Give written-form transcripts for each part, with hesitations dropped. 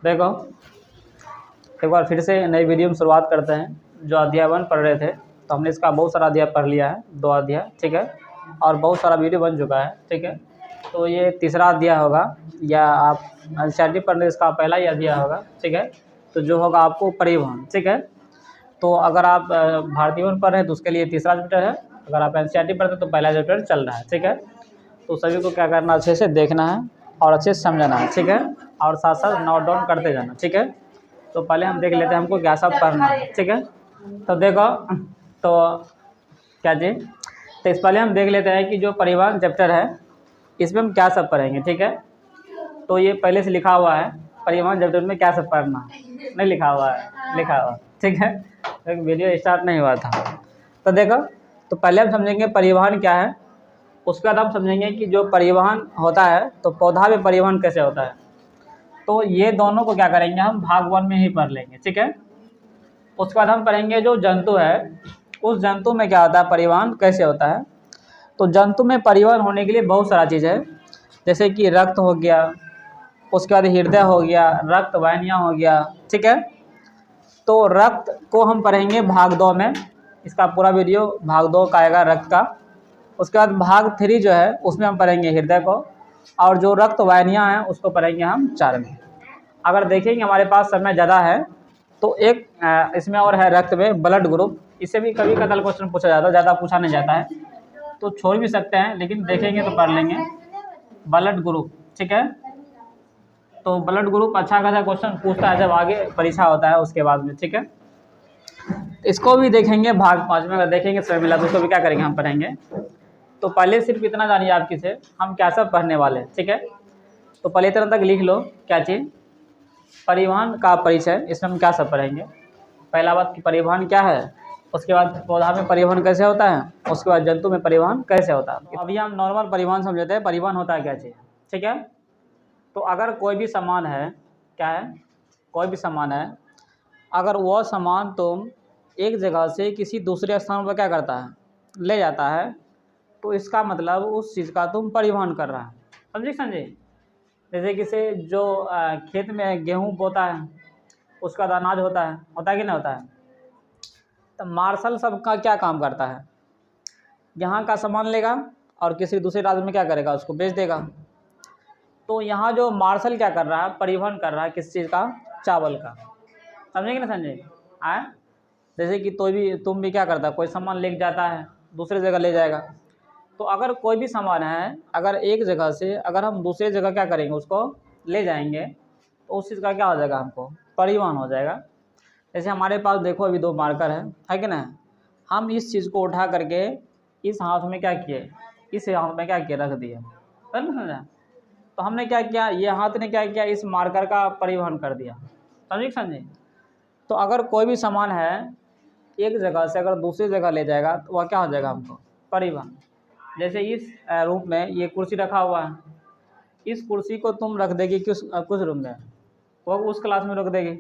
देखो एक बार फिर से नई वीडियो में शुरुआत करते हैं। जो अध्याय 1 पढ़ रहे थे तो हमने इसका बहुत सारा अध्याय पढ़ लिया है, 2 अध्याय, ठीक है, और बहुत सारा वीडियो बन चुका है, ठीक है। तो ये तीसरा अध्याय होगा, या आप एनसीईआरटी पढ़ रहे इसका पहला ही अध्याय होगा, ठीक है। तो जो होगा आपको परिवहन, ठीक है। तो अगर आप भारतीय वन पढ़ रहे हैं तो उसके लिए तीसरा चैप्टर है, अगर आप एनसीईआरटी पढ़ते हैं तो पहला चैप्टर चल रहा है, ठीक है। तो सभी को क्या करना, अच्छे से देखना है और अच्छे से समझना है, ठीक है, और साथ साथ नोट डाउन करते जाना, ठीक है। तो पहले हम देख लेते हैं हमको क्या सब पढ़ना है, ठीक है। तो देखो, तो क्या जी, तो इस पहले हम देख लेते हैं कि जो परिवहन चैप्टर है इसमें हम क्या सब पढ़ेंगे, ठीक है। तो ये पहले से लिखा हुआ है, परिवहन चैप्टर में क्या सब पढ़ना है, नहीं लिखा हुआ है, लिखा हुआ, ठीक है। एक वीडियो स्टार्ट नहीं हुआ था। तो देखो, तो पहले हम समझेंगे परिवहन क्या है, उसके बाद हम समझेंगे कि जो परिवहन होता है तो पौधा में परिवहन कैसे होता है। तो ये दोनों को क्या करेंगे, हम भाग 1 में ही पढ़ लेंगे, ठीक है। उसके बाद हम पढ़ेंगे जो जंतु है, उस जंतु में क्या होता है, परिवहन कैसे होता है। तो जंतु में परिवहन होने के लिए बहुत सारा चीज़ है, जैसे कि रक्त हो गया, उसके बाद हृदय हो गया, रक्त वाहिनियाँ हो गया, ठीक है। तो रक्त को हम पढ़ेंगे भाग 2 में, इसका पूरा वीडियो भाग 2 का आएगा रक्त का। उसके बाद भाग 3 जो है उसमें हम पढ़ेंगे हृदय को, और जो रक्त वाहिनियाँ हैं उसको पढ़ेंगे हम 4 में। अगर देखेंगे हमारे पास समय ज़्यादा है तो एक इसमें और है रक्त में ब्लड ग्रुप, इससे भी कभी कदार क्वेश्चन पूछा जाता है, ज़्यादा पूछा नहीं जाता है तो छोड़ भी सकते हैं, लेकिन देखेंगे तो पढ़ लेंगे ब्लड ग्रुप, ठीक है। तो ब्लड ग्रुप अच्छा खासा क्वेश्चन पूछता है जब आगे परीक्षा होता है उसके बाद में, ठीक है। इसको भी देखेंगे भाग 5 में, अगर देखेंगे समय मिला तो उसको भी क्या करेंगे, हम पढ़ेंगे। तो पहले सिर्फ इतना जानिए आपकी से हम क्या सब पढ़ने वाले हैं, ठीक है। तो पहले इतना तक लिख लो, क्या चीज़, परिवहन का परिचय, इसमें हम क्या सब पढ़ेंगे। पहला बात कि परिवहन क्या है, उसके बाद पौधा में परिवहन कैसे होता है, उसके बाद जंतु में परिवहन कैसे होता है। अभी हम नॉर्मल परिवहन समझते हैं, परिवहन होता है क्या चीज़, ठीक है। तो अगर कोई भी सामान है, क्या है, कोई भी सामान है, अगर वह सामान तुम एक जगह से किसी दूसरे स्थान पर क्या करता है, ले जाता है, तो इसका मतलब उस चीज़ का तुम परिवहन कर रहा है, समझे। जैसे किसी जो खेत में गेहूँ बोता है उसका अनाज होता है कि नहीं होता है। तो मार्शल सब का क्या काम करता है, यहाँ का सामान लेगा और किसी दूसरे राज्य में क्या करेगा, उसको बेच देगा। तो यहाँ जो मार्शल क्या कर रहा है, परिवहन कर रहा है किस चीज़ का, चावल का, समझे कि ना समझे आए। जैसे कि तुम भी क्या करता है, कोई सामान लेके जाता है दूसरे जगह ले जाएगा। तो अगर कोई भी सामान है, अगर एक जगह से अगर हम दूसरे जगह क्या करेंगे, उसको ले जाएंगे, तो उस चीज़ का क्या हो जाएगा, हमको परिवहन हो जाएगा। जैसे हमारे पास देखो अभी 2 मार्कर है कि ना, हम इस चीज़ को उठा करके इस हाथ में क्या किए, इस हाथ में क्या किए, रख दिए, समझा। तो हमने क्या किया, ये हाथ ने क्या किया, इस मार्कर का परिवहन कर दिया, समझे। तो अगर कोई भी सामान है एक जगह से अगर दूसरी जगह ले जाएगा तो वह क्या हो जाएगा, हमको परिवहन। जैसे इस रूम में ये कुर्सी रखा हुआ है, इस कुर्सी को तुम रख देगी कुछ रूम में, वो उस क्लास में रख देगी।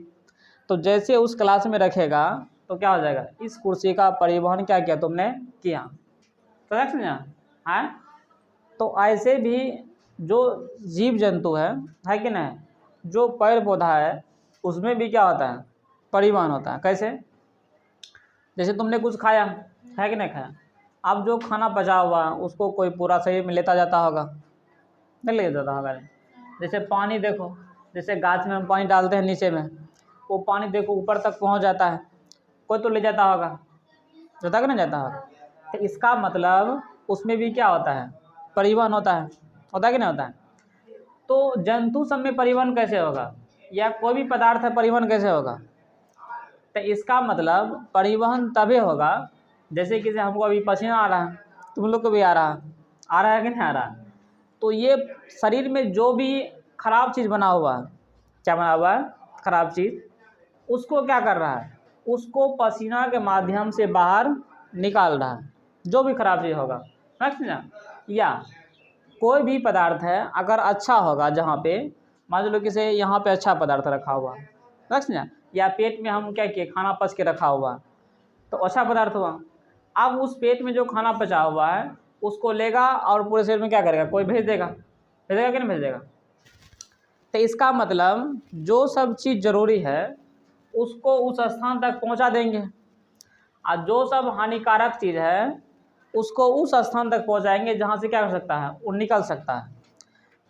तो जैसे उस क्लास में रखेगा तो क्या हो जाएगा, इस कुर्सी का परिवहन क्या किया तुमने, किया, समझा है। तो ऐसे भी जो जीव जंतु है कि नहीं, जो पेड़ पौधा है उसमें भी क्या होता है, परिवहन होता है। कैसे, जैसे तुमने कुछ खाया है कि नहीं खाया, अब जो खाना बचा हुआ उसको कोई पूरा शरीर में लेता जाता होगा, नहीं ले जाता होगा। जैसे पानी देखो, जैसे गाछ में हम पानी डालते हैं नीचे में, वो पानी देखो ऊपर तक पहुंच जाता है, कोई तो ले जाता होगा, जाता कि नहीं जाता होगा। तो इसका मतलब उसमें भी क्या होता है, परिवहन होता है कि नहीं होता है। तो जंतु सब में परिवहन कैसे होगा, या कोई भी पदार्थ है परिवहन कैसे होगा। तो इसका मतलब परिवहन तभी होगा, जैसे कि हमको अभी पसीना आ रहा है, तुम लोग को भी आ रहा है कि नहीं आ रहा। तो ये शरीर में जो भी खराब चीज़ बना हुआ है, क्या बना हुआ है, खराब चीज़, उसको क्या कर रहा है, उसको पसीना के माध्यम से बाहर निकाल रहा है, जो भी खराब चीज़ होगा, समझना। या कोई भी पदार्थ है अगर अच्छा होगा, जहाँ पे मान लो किसी यहाँ पे अच्छा पदार्थ रखा हुआ, समझना, या पेट में हम क्या किए, खाना पच के रखा हुआ, तो अच्छा पदार्थ हुआ। अब उस पेट में जो खाना पचा हुआ है उसको लेगा और पूरे शरीर में क्या करेगा, कोई भेज देगा कि नहीं भेज देगा। तो इसका मतलब जो सब चीज़ ज़रूरी है उसको उस स्थान तक पहुंचा देंगे, और जो सब हानिकारक चीज़ है उसको उस स्थान तक पहुंचाएंगे जहां से क्या कर सकता है, वो निकल सकता है।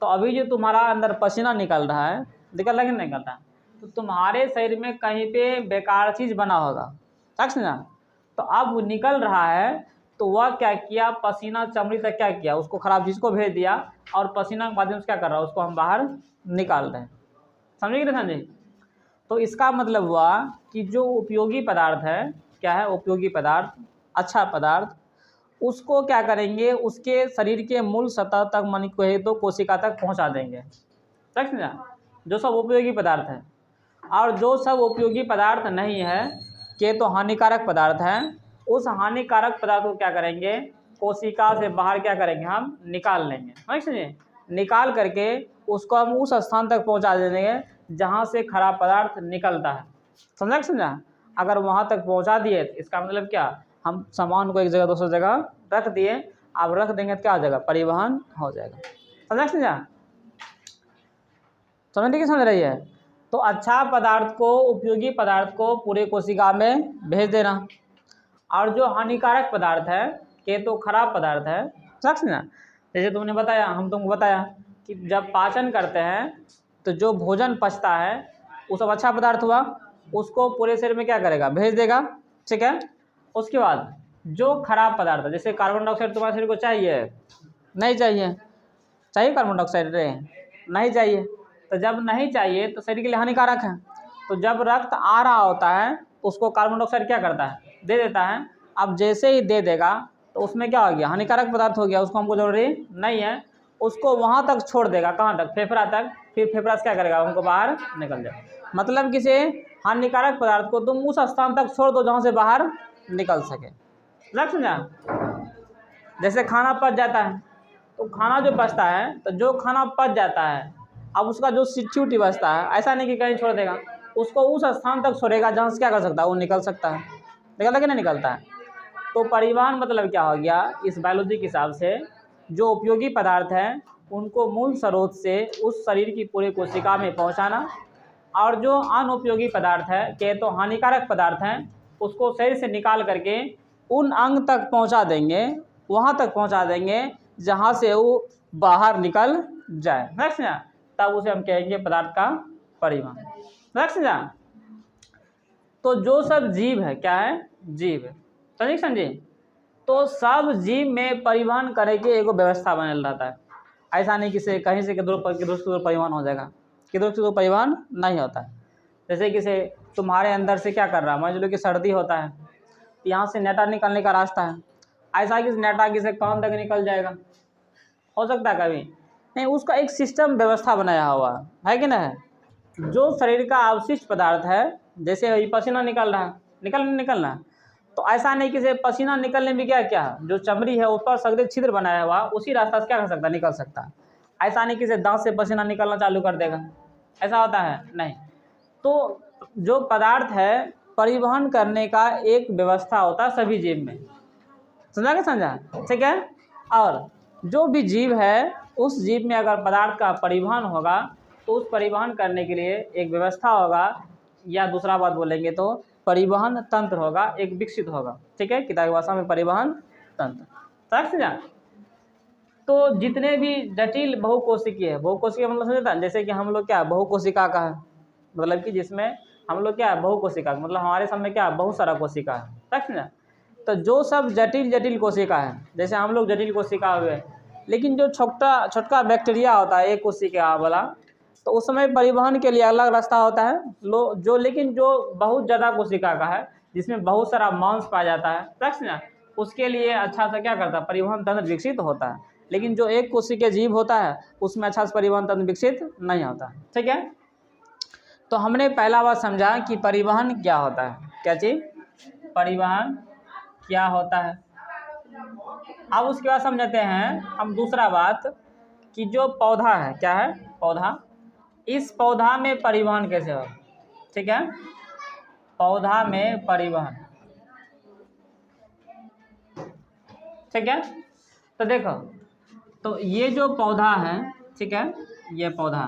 तो अभी जो तुम्हारा अंदर पसीना निकल रहा है, निकल रहा है कि नहीं निकल रहा है, तो तुम्हारे शरीर में कहीं पे बेकार चीज़ बना होगा, समझ ना। तो अब वो निकल रहा है तो वह क्या किया, पसीना चमड़ी तक क्या किया, उसको खराब चीज़ को भेज दिया, और पसीना के माध्यम से क्या कर रहा है, उसको हम बाहर निकाल रहे हैं। समझे कि नहीं समझे। तो इसका मतलब हुआ कि जो उपयोगी पदार्थ है, क्या है, उपयोगी पदार्थ, अच्छा पदार्थ, उसको क्या करेंगे, उसके शरीर के मूल सतह तक मन कहे तो कोशिका तक पहुंचा देंगे, समझ ना, जो सब उपयोगी पदार्थ है। और जो सब उपयोगी पदार्थ नहीं है के तो हानिकारक पदार्थ हैं, उस हानिकारक पदार्थ को क्या करेंगे, कोशिका से बाहर क्या करेंगे, हम निकाल लेंगे, समझिए, निकाल करके उसको हम उस स्थान तक पहुंचा देंगे जहां से खराब पदार्थ निकलता है, समझा। अगर वहां तक पहुंचा दिए तो इसका मतलब क्या, हम सामान को एक जगह दूसरी जगह रख दिए, अब रख देंगे तो क्या हो जाएगा, परिवहन हो जाएगा, समझा। समझ रही है। तो अच्छा पदार्थ को, उपयोगी पदार्थ को पूरे कोशिका में भेज देना, और जो हानिकारक पदार्थ है के तो खराब पदार्थ है, समझ ना। जैसे तुमने बताया, हम तुमको बताया कि जब पाचन करते हैं तो जो भोजन पचता है वो सब अच्छा पदार्थ हुआ, उसको पूरे शरीर में क्या करेगा, भेज देगा, ठीक है। उसके बाद जो खराब पदार्थ है, जैसे कार्बन डाइऑक्साइड तुम्हारे शरीर को चाहिए, नहीं चाहिए, चाहिए कार्बन डाइऑक्साइड रे, नहीं चाहिए, तो जब नहीं चाहिए तो शरीर के लिए हानिकारक है। तो जब रक्त आ रहा होता है उसको कार्बन डाइऑक्साइड क्या करता है, दे देता है। अब जैसे ही दे देगा तो उसमें क्या हो गया, हानिकारक पदार्थ हो गया, उसको हमको जरूरी नहीं है, उसको वहाँ तक छोड़ देगा, कहाँ तक, फेफड़ा तक, फिर फेफड़ा से क्या करेगा, उनको बाहर निकल जाए। मतलब किसी हानिकारक पदार्थ को तुम उस स्थान तक छोड़ दो जहाँ से बाहर निकल सके, समझा। जैसे खाना पच जाता है, तो खाना जो पचता है, तो जो खाना पच जाता है अब उसका जो सिच्यूटी बचता है, ऐसा नहीं कि कहीं छोड़ देगा, उसको उस स्थान तक छोड़ेगा जहाँ से क्या कर सकता है, वो निकल सकता है, निकलता कि नहीं निकलता है। तो परिवहन मतलब क्या हो गया, इस बायोलॉजी के हिसाब से जो उपयोगी पदार्थ हैं उनको मूल स्रोत से उस शरीर की पूरे कोशिका में पहुँचाना, और जो अनुपयोगी पदार्थ है के तो हानिकारक पदार्थ हैं उसको शरीर से निकाल करके उन अंग तक पहुँचा देंगे, वहाँ तक पहुँचा देंगे जहाँ से वो बाहर निकल जाए, समझ ना, तब उसे हम कहेंगे पदार्थ का परिवहन, समझा। तो जो सब जीव है, क्या है, जीव, समझे। तो सब जीव में परिवहन करे के एगो व्यवस्था बनल रहता है, ऐसा नहीं कि से कहीं से किधर परिवहन हो जाएगा, किधर से परिवहन नहीं होता है। जैसे कि से तुम्हारे अंदर से क्या कर रहा है, मान लो कि सर्दी होता है, यहाँ से नेटा निकलने का रास्ता है, ऐसा कि नेटा किसी कान तक निकल जाएगा, हो सकता है कभी नहीं, उसका एक सिस्टम व्यवस्था बनाया हुआ है कि ना है। जो शरीर का अवशिष्ट पदार्थ है, जैसे पसीना निकल रहा है, निकलना, तो ऐसा नहीं कि पसीना निकलने में क्या क्या जो चमड़ी है उस पर सगरे छिद्र बनाया हुआ, उसी रास्ता से क्या कर सकता है, निकल सकता है। ऐसा नहीं कि दांत से पसीना निकलना चालू कर देगा, ऐसा होता है नहीं। तो जो पदार्थ है परिवहन करने का एक व्यवस्था होता है सभी जीव में, समझा, ठीक है। और जो भी जीव है उस जीव में अगर पदार्थ का परिवहन होगा तो उस परिवहन करने के लिए एक व्यवस्था होगा, या दूसरा बात बोलेंगे तो परिवहन तंत्र होगा, एक विकसित होगा, ठीक है, किताबी भाषा में परिवहन तंत्र, समझा। तो जितने भी जटिल बहुकोशिकीय है, बहुकोशिकीय मतलब समझता है, जैसे कि हम लोग क्या बहुकोशिका का है, मतलब कि जिसमें हम लोग क्या है बहुकोशिका, मतलब हमारे समय क्या बहुत सारा कोशिका है, समझा। तो जो सब जटिल कोशिका है, जैसे हम लोग जटिल कोशिका हुए, लेकिन जो छोटा बैक्टीरिया होता है एक कोशिका वाला, तो उस समय परिवहन के लिए अलग रास्ता होता है, लेकिन जो बहुत ज़्यादा कोशिका का है जिसमें बहुत सारा मांस पाया जाता है, समझा, उसके लिए अच्छा सा क्या करता है, परिवहन तंत्र विकसित होता है। लेकिन जो एक कोशिकीय जीव होता है उसमें अच्छा से परिवहन तंत्र विकसित नहीं होता, ठीक है। तो हमने पहला बात समझा कि परिवहन क्या होता है, क्या चीज़, परिवहन क्या होता है। अब उसके बाद समझते हैं हम दूसरा बात कि जो पौधा है, क्या है, पौधा, इस पौधा में परिवहन कैसे हो, ठीक है, पौधा में परिवहन, ठीक है। तो देखो, तो ये जो पौधा है, ठीक है, ये पौधा,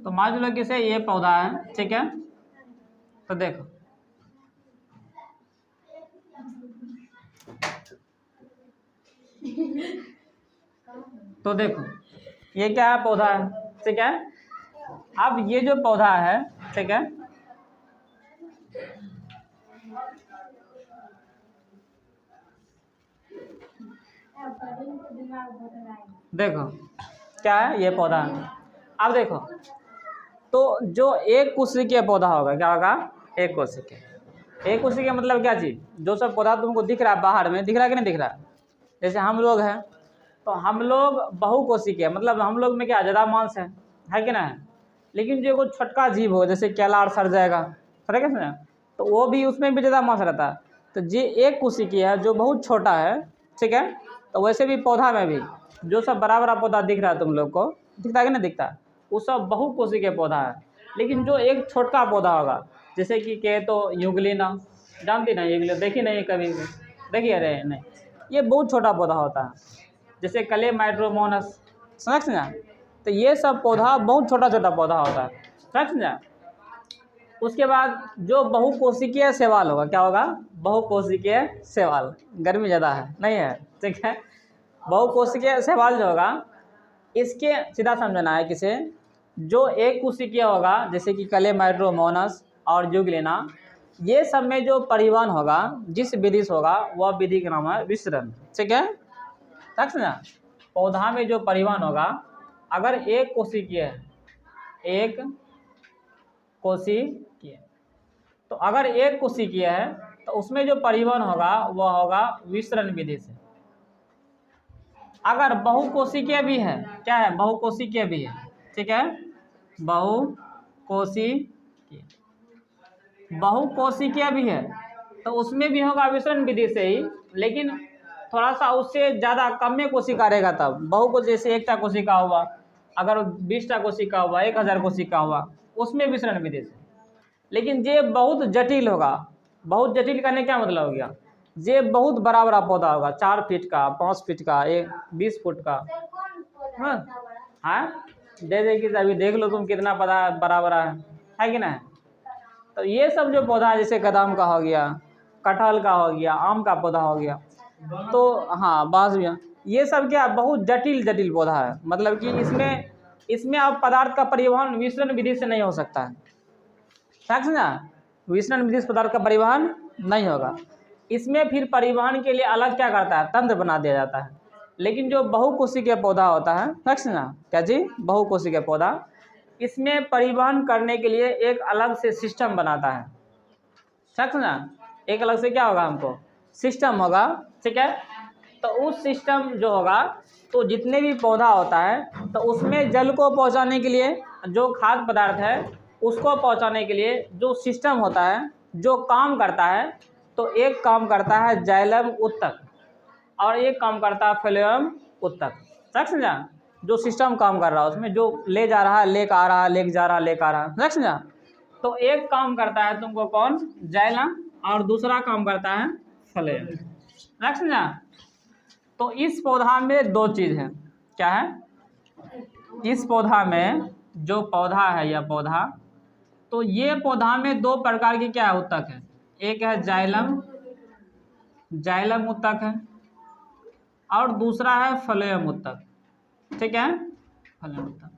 तो मान लो किसे ये पौधा है, ठीक है। तो देखो तो देखो ये क्या है, पौधा है, ठीक है। अब ये जो पौधा है, ठीक है, देखो क्या है, ये पौधा है। अब देखो तो जो एक कोशिकीय पौधा होगा, क्या होगा, एक कोशिकीय। एक कोशिकीय मतलब क्या चीज़, जो सब पौधा तुमको दिख रहा है बाहर में, दिख रहा है कि नहीं दिख रहा है। जैसे हम लोग हैं तो हम लोग बहुकोशिकीय, मतलब हम लोग में क्या ज़्यादा मांस है कि ना है। लेकिन जो कोई छोटका जीव हो, जैसे केला और सड़ जाएगा, सर कैसे ना, तो वो भी, उसमें भी ज़्यादा मांस रहता है। तो ये एक कोशिकीय है जो बहुत छोटा है, ठीक है। तो वैसे भी पौधा में भी जो सब बड़ा बड़ा पौधा दिख रहा है तुम लोग को, दिखता है कि नहीं दिखता, वो सब बहुकोशिकीय पौधा है। लेकिन जो एक छोटा पौधा होगा, जैसे कि कहे तो यूग्लिना, जानती ना यूग्लिना, देखी नहीं कभी, देखिए, अरे नहीं, ये बहुत छोटा पौधा होता है। जैसे कलेमाइड्रोमोनस, समझ ना। तो ये सब पौधा बहुत छोटा छोटा पौधा होता है, समझ ना। उसके बाद जो बहुकोशिकीय शैवाल होगा, क्या होगा, बहुकोशिकीय शैवाल, गर्मी ज़्यादा है नहीं है, ठीक है। बहुकोशिकीय शैवाल जो होगा, इसके सीधा समझना है किसे, जो एक कोशिकीय होगा, जैसे कि कलेमाइड्रोमोनस और यूग्लिना, ये सब में जो परिवहन होगा, जिस विधि से होगा, वह विधि का नाम है विसरण, ठीक है। समझ ना। पौधा में जो परिवहन होगा, अगर एक कोशिकीय है, एक कोशिकीय, तो अगर एक कोशिकीय है तो उसमें जो परिवहन होगा वह होगा विसरण विधि से। अगर बहुकोशिकीय भी है, क्या है, बहुकोशिकीय भी है, ठीक है, बहुकोशिकीय, बहुकोशिकीय भी है तो उसमें भी होगा विसरण विधि से ही, लेकिन थोड़ा सा उससे ज़्यादा कम में कोशिका रहेगा। तब बहुकोशिकीय जैसे 1टा कोशिका हुआ, अगर 20टा कोशिका हुआ, 1000 कोशिका हुआ, उसमें विसरण विधि से। लेकिन ये बहुत जटिल होगा। बहुत जटिल करने क्या मतलब हो गया, ये बहुत बड़ा बड़ा पौधा होगा, 4 फीट का, 5 फीट का, 20 फुट का। हाँ जैसे कि अभी देख लो तुम कितना बड़ा बड़ा है कि ना। तो ये सब जो पौधा है, जैसे कदम का हो गया, कटहल का हो गया, आम का पौधा हो गया, तो हाँ बांस भी, ये सब क्या बहुत जटिल जटिल पौधा है। मतलब कि इसमें अब पदार्थ का परिवहन विसरण विधि से नहीं हो सकता है, समझ ना। विसरण विधि से पदार्थ का परिवहन नहीं होगा। इसमें फिर परिवहन के लिए अलग क्या करता है, तंत्र बना दिया जाता है। लेकिन जो बहुकोशिकीय पौधा होता है, समझ ना, क्या जी, बहुकोशिकीय पौधा, इसमें परिवहन करने के लिए एक अलग से सिस्टम बनाता है, समझ ना। एक अलग से क्या होगा, हमको सिस्टम होगा, ठीक है। तो उस सिस्टम जो होगा, तो जितने भी पौधा होता है, तो उसमें जल को पहुंचाने के लिए, जो खाद्य पदार्थ है उसको पहुंचाने के लिए जो सिस्टम होता है, जो काम करता है, तो एक काम करता है जाइलम उत्तक और एक काम करता है फ्लोएम उत्तक, समझा। जो सिस्टम काम कर रहा है उसमें, जो ले जा रहा है, लेकर आ रहा है, लेके जा रहा है, लेकर आ रहा है, समझा। तो एक काम करता है तुमको कौन, जाइलम, और दूसरा काम करता है फ्लोएम, समझा। तो इस पौधा में 2 चीज़ है, क्या है, इस पौधा में जो पौधा है, यह पौधा, तो ये पौधा में 2 प्रकार की क्या है, उत्तक है। एक है जाइलम, जाइलम उत्तक है, और दूसरा है फ्लोएम उत्तक, ठीक है, फ्लोएम उत्तक,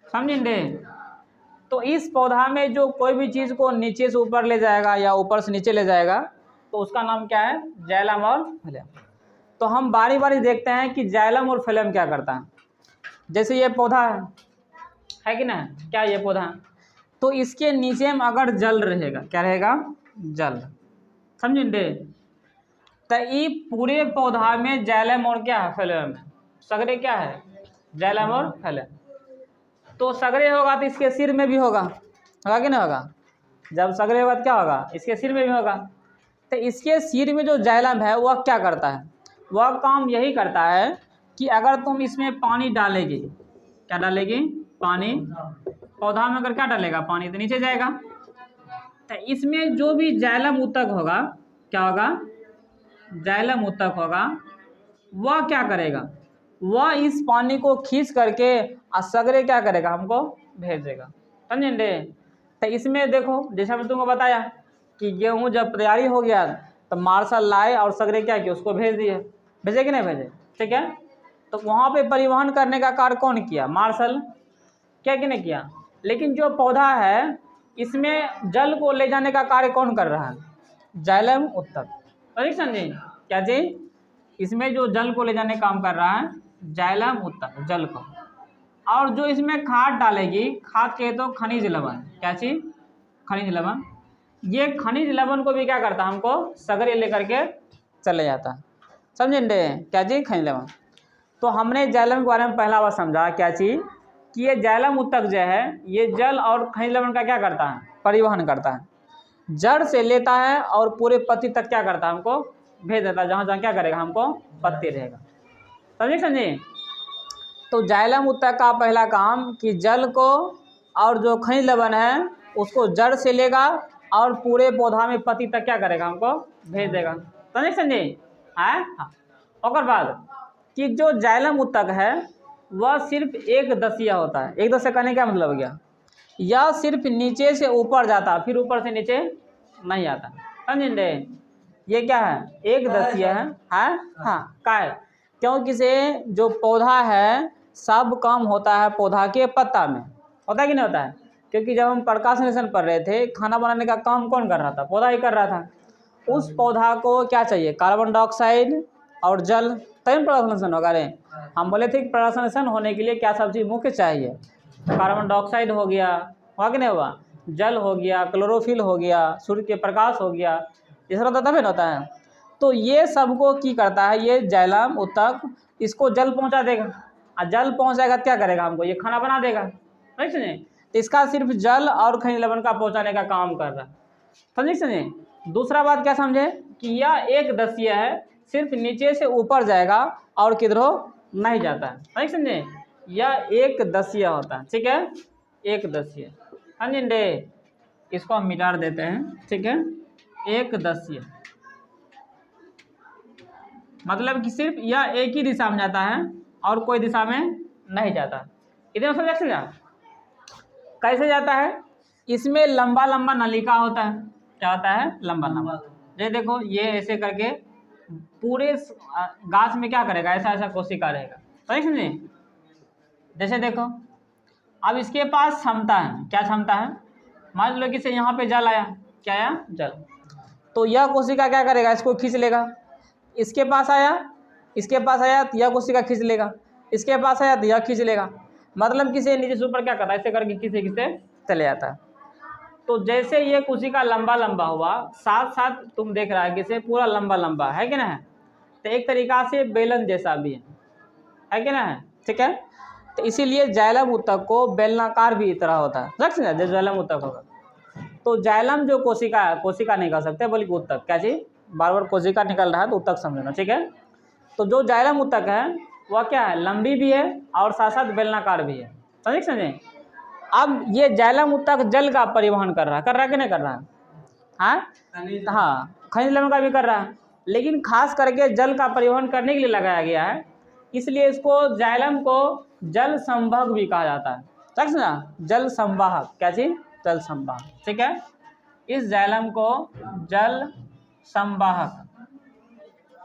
समझेंगे। तो इस पौधा में जो कोई भी चीज़ को नीचे से ऊपर ले जाएगा या ऊपर से नीचे ले जाएगा, तो उसका नाम क्या है, जाइलम और फ्लोएम। तो हम बारी बारी देखते हैं कि जाइलम और फ्लोएम क्या करता है। जैसे ये पौधा है कि ना, क्या ये पौधा, तो इसके नीचे में अगर जल रहेगा, क्या रहेगा, जल, समझे। तो ये पूरे पौधा में जाइलम और क्या है, फ्लोएम है, सगरे क्या है, जाइलम और फ्लोएम। तो सगरे होगा तो इसके सिर में भी होगा कि नहीं होगा। जब सगरे होगा तो क्या होगा, इसके सिर में भी होगा। तो इसके सिर में जो जाइलम है वह क्या करता है, वह काम यही करता है कि अगर तुम इसमें पानी डालेगी, क्या डालेगी, पानी, पौधा में अगर क्या डालेगा, पानी, तो नीचे जाएगा। तो इसमें जो भी जाइलम उत्तक होगा, क्या होगा, जाइलम उत्तक होगा, वह क्या करेगा, वह इस पानी को खींच करके सगरे क्या करेगा, हमको भेज देगा। समझे? तो इसमें देखो जैसे मैं तुमको बताया कि गेहूँ जब तैयारी हो गया तो मार्शल लाए और सगरे क्या किया, उसको भेज दिए। भेजे कि नहीं भेजे? ठीक है। तो वहाँ पे परिवहन करने का कार्य कौन किया? मार्शल। क्या कि नहीं किया? लेकिन जो पौधा है इसमें जल को ले जाने का कार्य कौन कर रहा है? जाइलम उत्तक। समझे? क्या चीज? इसमें जो जल को ले जाने का काम कर रहा है जाइलम उत्तक, जल को। और जो इसमें खाद डालेगी, खाद के तो खनिज लवण। क्या चीज? खनिज लवण। ये खनिज लवण को भी क्या करता है, हमको सगरे लेकर के चले जाता। समझे? क्या चीज? खनिज लवण। तो हमने जाइलम के बारे में पहला बार समझा क्या चीज, कि ये जाइलम उत्तक जो है ये जल और खनिज लवण का क्या करता है, परिवहन करता है। जड़ से लेता है और पूरे पत्ती तक क्या करता है, हमको भेज देता है, जहाँ जहाँ क्या करेगा, हमको पत्ती रहेगा। समझे? तो जाइलम उत्तक का पहला काम कि जल को और जो खनिज लवण है उसको जड़ से लेगा और पूरे पौधा में पत्ती तक क्या करेगा, हमको भेज देगा। समझे? हाँ। और बाद कि जो जाइलम उत्तक है वह सिर्फ एक दसिया होता है। एक दसिया कहने का मतलब गया, यह सिर्फ नीचे से ऊपर जाता, फिर ऊपर से नीचे नहीं आता। समझे? ये क्या है? एक दसिया है। हाँ का है, क्योंकि से जो पौधा है सब काम होता है पौधा के पत्ता में। होता है कि नहीं होता है? क्योंकि जब हम प्रकाश संश्लेषण पढ़ रहे थे, खाना बनाने का काम कौन कर रहा था? पौधा ही कर रहा था। उस पौधा को क्या चाहिए? कार्बन डाइऑक्साइड और जल, तभी प्रकाश संश्लेषण होगा। रे हम बोले थे कि प्रकाश संश्लेषण होने के लिए क्या सब चीज़ मुख्य चाहिए? कार्बन डाइऑक्साइड हो गया, हुआ कि नहीं हुआ? जल हो गया, क्लोरोफिल हो गया, सूर्य के प्रकाश हो गया, ये सब तभी होता है। तो ये सबको की करता है ये जाइलम उत्तक, इसको जल पहुंचा देगा और जल पहुंचाएगा क्या करेगा, हमको ये खाना बना देगा। समझे? तो इसका सिर्फ जल और खनिज लवण का पहुंचाने का काम कर रहा है। समझे? दूसरा बात क्या समझे कि यह एक दसिया है, सिर्फ नीचे से ऊपर जाएगा और किधरों नहीं जाता है। समझे? यह एक दसिया होता है। ठीक है, एक दसिया। समझे? इसको हम मिटा देते हैं। ठीक है, एक दसिया मतलब कि सिर्फ यह एक ही दिशा में जाता है और कोई दिशा में नहीं जाता। इधर समझ कैसे जाता है? इसमें लंबा लंबा नलिका होता है। क्या होता है? लंबा लंबा। ये देखो, ये ऐसे करके पूरे गाछ में क्या करेगा, ऐसा ऐसा कोशिका रहेगा। समझे? जैसे देखो, अब इसके पास क्षमता है। क्या क्षमता है? मान लो कि से यहाँ पे जल आया, क्या आया? जल। तो यह कोशिका क्या करेगा, इसको खींच लेगा। इसके पास आया, इसके पास आया तो यह कोशिका खींच लेगा, इसके पास आया तो यह खींच लेगा। मतलब किसी नीचे से ऊपर क्या करता है, ऐसे करके खींचे खींचते चले जाता है। तो जैसे ये कोशिका लंबा लंबा हुआ, साथ साथ तुम देख रहा है कि से पूरा लंबा लंबा है कि ना है? तो एक तरीका से बेलन जैसा भी है कि ना है? ठीक है, तो इसीलिए जाइलम उत्तक को बेलनाकार भी तरह होता है। समझ ना, जैसे जाइलम उत्तक होगा। तो जाइलम जो कोशिका है, कोशिका नहीं कह सकते बल्कि उत्तक। क्या चीज? बार बार कोशिका निकल रहा है तो उत्तक समझना। ठीक है, तो जो जाइलम उत्तक है वह क्या है? लंबी भी है और साथ साथ बेलनाकार भी है। समझे? अब ये जाइलम उत्तक जल का परिवहन कर रहा है कि नहीं कर रहा है? हाँ, खनिज लवण का भी कर रहा है, लेकिन खास करके जल का परिवहन करने के लिए लगाया गया है। इसलिए इसको जाइलम को जल संवाहक भी कहा जाता है। समझ ना, जल संवाहक। क्या चीज? जल संवाहक। ठीक है, इस जाइलम को जल संवाहक,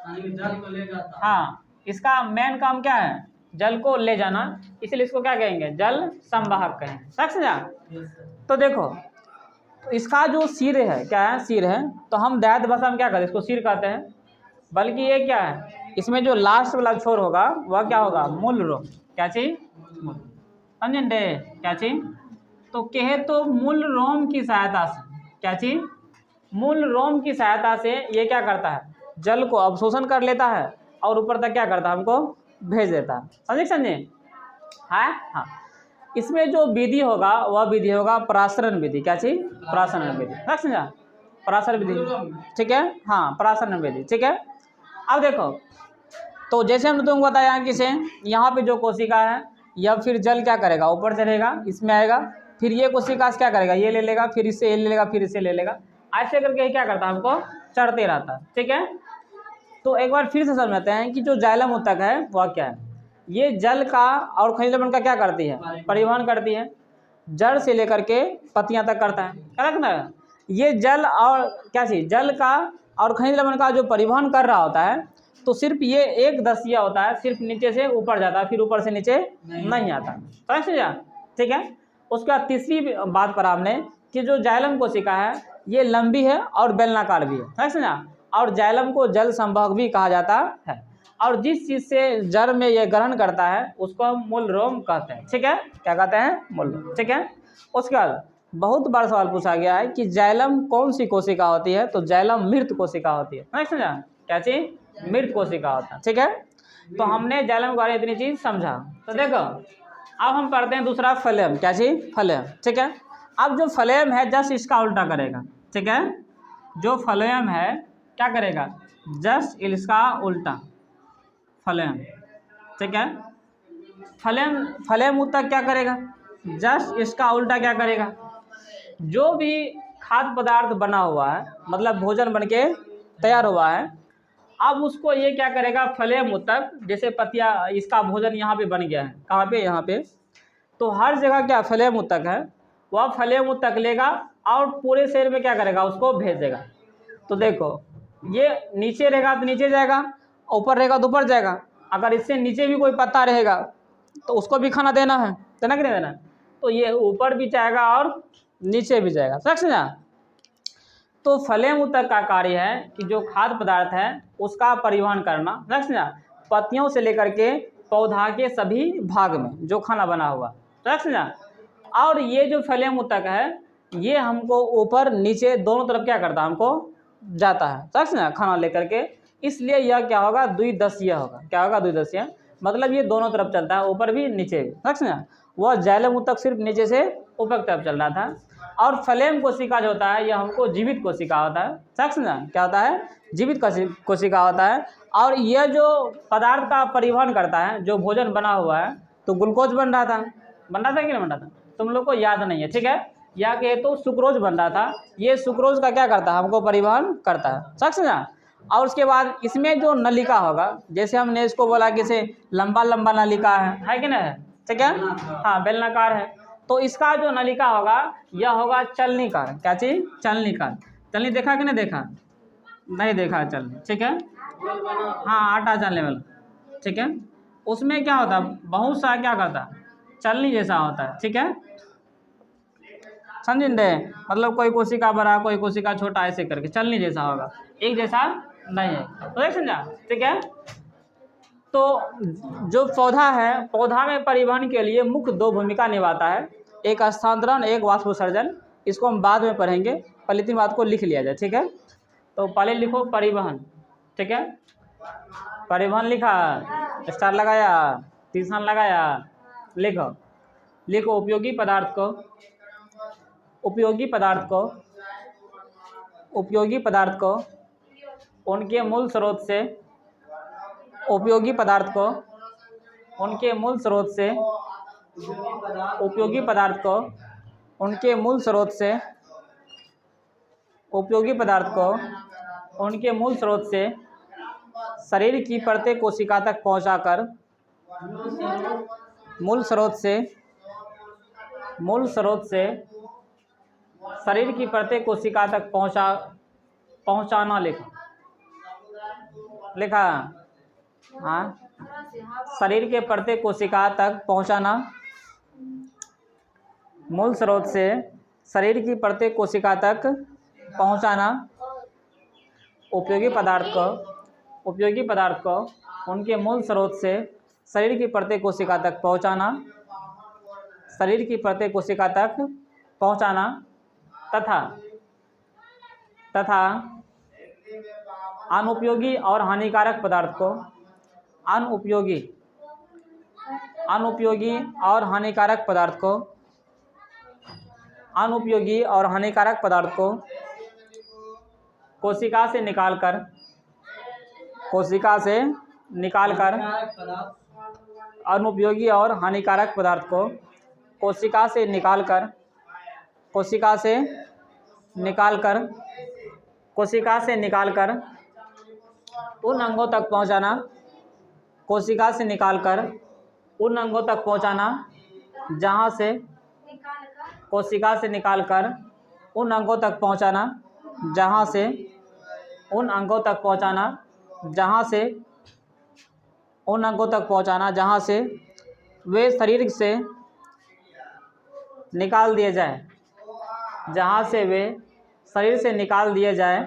जल को ले जाता। हाँ, इसका मेन काम क्या है? जल को ले जाना, इसलिए इसको क्या कहेंगे? जल संवाहक कहेंगे। समझा? तो देखो, तो इसका जो सिर है, क्या है? सिर है। तो हम देहात भाषा में क्या कहते हैं? इसको सिर कहते हैं। बल्कि ये क्या है, इसमें जो लास्ट वाला छोर होगा वह क्या होगा? मूल रोम। क्या चीज? समझे? क्या चीज? तो कहे तो मूल रोम की सहायता से, क्या चीज? मूल रोम की सहायता से ये क्या करता है? जल को अवशोषण कर लेता है और ऊपर तक क्या करता है? हमको भेज देता है। समझे? हाँ। इसमें जो विधि होगा वह विधि होगा परासरण विधि। क्या चीज? परासरण विधि। समझा? परासरण विधि। ठीक है, हाँ, परासरण विधि। ठीक है, अब देखो, तो जैसे हमने तुमको बताया कि से यहाँ पे जो कोशिका है यह फिर जल क्या करेगा? ऊपर चढ़ेगा, इसमें आएगा, फिर ये कोशिका क्या करेगा? ये ले लेगा, फिर इससे ये ले लेगा, फिर इससे ले लेगा, ऐसे करके क्या करता है? हमको चढ़ते रहता है। ठीक है, तो एक बार फिर से समझते हैं कि जो जाइलम उत्तक है वह क्या है। ये जल का और खनिज लवण का क्या करती है, परिवहन करती है। जड़ से लेकर के पत्तियां तक करता है, करेक्ट ना। ये जल और क्या चीज़, जल का और खनिज लवण का जो परिवहन कर रहा होता है, तो सिर्फ ये एक दसिया होता है, सिर्फ नीचे से ऊपर जाता है, फिर ऊपर से नीचे नहीं आता, ठीक है। उसके बाद तीसरी बात पर हमने कि जो जाइलम कोशिका है ये लंबी है और बेलनाकार भी है समझा। और जाइलम को जल संभोग भी कहा जाता है। और जिस चीज़ से जड़ में ये ग्रहण करता है उसको हम मूल रोम कहते हैं, ठीक है। क्या कहते हैं, मूल रोम, ठीक है। उसके बाद बहुत बार सवाल पूछा गया है कि जाइलम कौन सी कोशिका होती है, तो जाइलम मृत कोशिका होती है, नहीं समझा, क्या चीज, मृत कोशिका होता है, ठीक है। तो हमने जाइलम के बारे में इतनी चीज समझा। तो देखो अब हम पढ़ते हैं दूसरा फ्लेम, क्या चीज, फ्लेम, ठीक है। अब जो फ्लेम है जस्ट इसका उल्टा करेगा, ठीक है। जो फ्लेम है क्या करेगा, जस्ट इसका उल्टा, फ्लेम, ठीक है। फ्लेम उत्तक क्या करेगा, जस्ट इसका उल्टा क्या करेगा। जो भी खाद्य पदार्थ बना हुआ है, मतलब भोजन बनके तैयार हुआ है, अब उसको ये क्या करेगा, फ्लेम उत्तक, जैसे पतिया, इसका भोजन यहाँ पे बन गया है, कहाँ पे, यहाँ पे, तो हर जगह क्या फ्लेम उत्तक है, वह फ्लेम उत्तक लेगा और पूरे शरीर में क्या करेगा, उसको भेज देगा। तो देखो ये नीचे रहेगा तो नीचे जाएगा, ऊपर रहेगा तो ऊपर जाएगा। अगर इससे नीचे भी कोई पत्ता रहेगा तो उसको भी खाना देना है, देना कि नहीं देना, तो ये ऊपर भी जाएगा और नीचे भी जाएगा, समझा। तो फ्लेम उत्तक का कार्य है कि जो खाद्य पदार्थ है उसका परिवहन करना, समझा, पत्तियों से लेकर के पौधा के सभी भाग में जो खाना बना हुआ, समझा। और ये जो फ्लेम उत्तक है ये हमको ऊपर नीचे दोनों तरफ क्या करता है, हमको जाता है, समझा, खाना लेकर के। इसलिए यह क्या होगा, द्विदशीय होगा, क्या होगा, द्विदशीय, मतलब ये दोनों तरफ चलता है, ऊपर भी नीचे भी, समझा। वह जाइलम उत्तक सिर्फ नीचे से ऊपर तरफ चल रहा था। और फ्लेम कोशिका जो होता है यह हमको जीवित कोशिका होता है, समझा, क्या होता है, जीवित कोशिका होता है। और यह जो पदार्थ का परिवहन करता है, जो भोजन बना हुआ है, तो ग्लूकोज बन रहा था कि नहीं बन रहा था, तुम लोग को याद नहीं है, ठीक है। या कहे तो सुक्रोज बन रहा था, ये सुक्रोज का क्या करता है, हमको परिवहन करता है, समझा। और उसके बाद इसमें जो नलिका होगा, जैसे हमने इसको बोला कि इसे लंबा लंबा नलिका है कि नहीं, ठीक है, हाँ, बेलनाकार है। तो इसका जो नलिका होगा यह होगा चलनीकार, क्या चीज, चलनीकार। चलनी देखा कि नहीं देखा, नहीं देखा चलनी, ठीक है, हाँ, आटा चलने वाला, ठीक है। उसमें क्या होता है, बहुत सा क्या करता है, चलनी जैसा होता है, ठीक है, समझे, मतलब कोई कोशिका बड़ा कोई कोशिका छोटा, ऐसे करके चलनी जैसा होगा, एक जैसा नहीं है, तो एक समझा, ठीक है। तो जो पौधा है, पौधा में परिवहन के लिए मुख्य दो भूमिका निभाता है, एक स्थानांतरण, एक वाष्पोत्सर्जन। इसको हम बाद में पढ़ेंगे, पहले तीन बात को लिख लिया जाए, ठीक है। तो पहले लिखो परिवहन, ठीक है, परिवहन लिखा, स्टार लगाया, तीसरा लगाया, लिखो लिखो उपयोगी पदार्थ को, उपयोगी पदार्थ को, उपयोगी पदार्थ को उनके मूल स्रोत से, उपयोगी पदार्थ को उनके मूल स्रोत से, उपयोगी पदार्थ को उनके मूल स्रोत से, उपयोगी पदार्थ को उनके मूल स्रोत से शरीर की प्रत्येक कोशिका तक पहुंचाकर, मूल स्रोत से, मूल स्रोत से शरीर की प्रत्येक कोशिका तक पहुंचाना, लिखा, हाँ, शरीर के प्रत्येक कोशिका तक पहुंचाना, मूल स्रोत से शरीर की प्रत्येक कोशिका तक पहुंचाना, उपयोगी पदार्थ को उनके मूल स्रोत से शरीर की प्रत्येक कोशिका तक पहुंचाना, शरीर की प्रत्येक कोशिका तक पहुंचाना, तथा अनुपयोगी और हानिकारक पदार्थ को, अनुपयोगी और हानिकारक पदार्थ को, अनुपयोगी और हानिकारक पदार्थ को कोशिका से निकालकर, अनुपयोगी और हानिकारक पदार्थ को कोशिका से निकालकर उन अंगों तक पहुंचाना, कोशिका से निकालकर उन अंगों तक पहुंचाना जहां से कोशिका से निकालकर उन अंगों तक पहुंचाना जहां से उन अंगों तक पहुंचाना जहां से उन अंगों तक पहुंचाना जहां से वे शरीर से निकाल दिए जाए, जहां से वे शरीर से निकाल दिए जाए,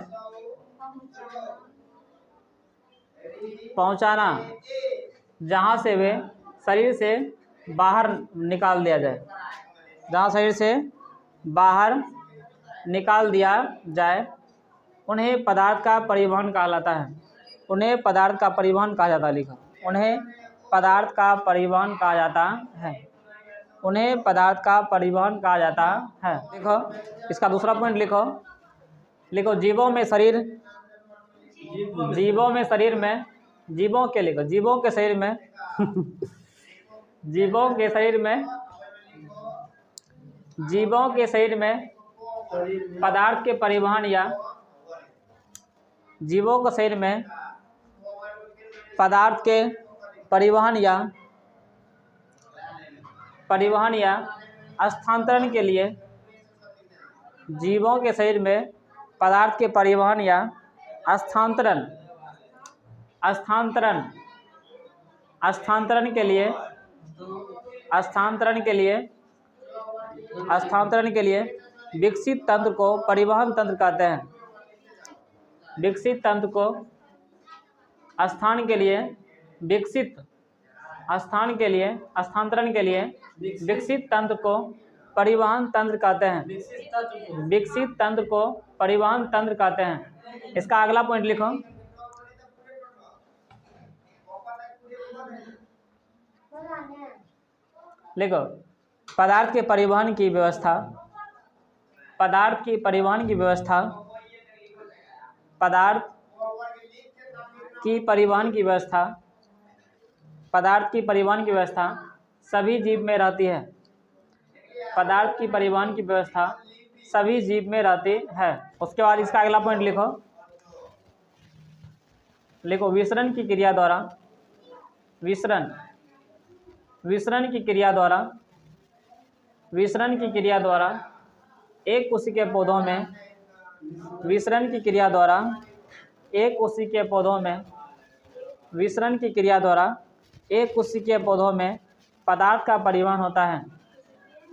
पहुंचाना जहां से वे शरीर से बाहर निकाल दिया जाए, जहां शरीर से बाहर निकाल दिया जाए, उन्हें पदार्थ का परिवहन कहलाता है। उन्हें पदार्थ का परिवहन कहा जाता है। लिखो, उन्हें पदार्थ का परिवहन कहा जाता है। उन्हें पदार्थ का परिवहन कहा जाता है। देखो इसका दूसरा पॉइंट लिखो। लिखो जीवों में शरीर, जीवों में शरीर में, जीवों के लिखो, जीवों के शरीर में जीवों के शरीर में, जीवों के शरीर में पदार्थ के परिवहन या जीवों के शरीर में पदार्थ के परिवहन या स्थानांतरण के लिए, जीवों के शरीर में पदार्थ के परिवहन या स्थानांतरण के लिए विकसित तंत्र को परिवहन तंत्र कहते हैं। विकसित तंत्र को स्थान के लिए, विकसित स्थान के लिए, स्थानांतरण के लिए विकसित तंत्र को परिवहन तंत्र कहते हैं। विकसित तंत्र को परिवहन तंत्र कहते हैं। इसका अगला पॉइंट लिखो। लिखो पदार्थ के परिवहन की व्यवस्था, पदार्थ की परिवहन की व्यवस्था, पदार्थ की परिवहन की व्यवस्था, पदार्थ की परिवहन की व्यवस्था सभी जीव में रहती है। पदार्थ की परिवहन की व्यवस्था सभी जीव में रहती है। उसके बाद इसका अगला पॉइंट लिखो। लिखो विसरण की क्रिया द्वारा, विसरण की क्रिया द्वारा, विसरण की क्रिया द्वारा एक कोशिकीय पौधों में, विसरण की क्रिया द्वारा एक कोशिकीय पौधों में, विसरण की क्रिया द्वारा एक कोशिकीय पौधों में पदार्थ का परिवहन होता है।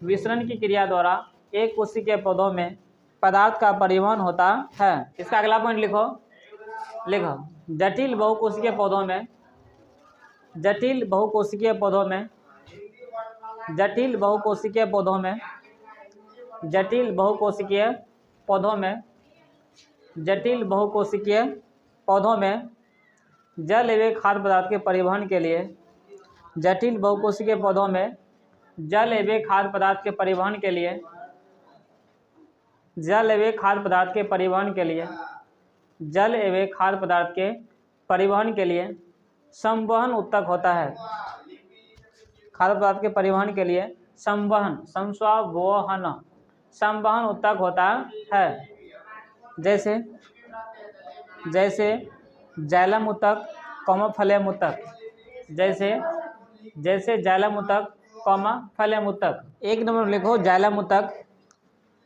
विसरण की क्रिया द्वारा एक कोशिकीय पौधों में पदार्थ का परिवहन होता है। इसका अगला पॉइंट लिखो। लिखो जटिल बहुकोशिकीय पौधों में, जटिल बहुकोशिकीय पौधों में, जटिल बहुकोशिकीय पौधों में, जटिल बहुकोशिकीय पौधों में, जटिल बहुकोशिकीय पौधों में जल एवं खाद्य पदार्थ के परिवहन के लिए, जटिल बहुकोशिकीय पौधों में जल एवं खाद्य पदार्थ के परिवहन के लिए, जल एवं खाद्य पदार्थ के परिवहन के लिए, जल एवं खाद्य पदार्थ के परिवहन के लिए संवहन उत्तक होता है। खाद्य पदार्थ के परिवहन के लिए संवहन, संस्वावहन, संवहन उत्तक होता है। जैसे जैसे जाइलम उत्तक, फलेम उत्तक, जैसे जाइलम उत्तक, फलेम उत्तक। एक नंबर लिखो जाइलम उत्तक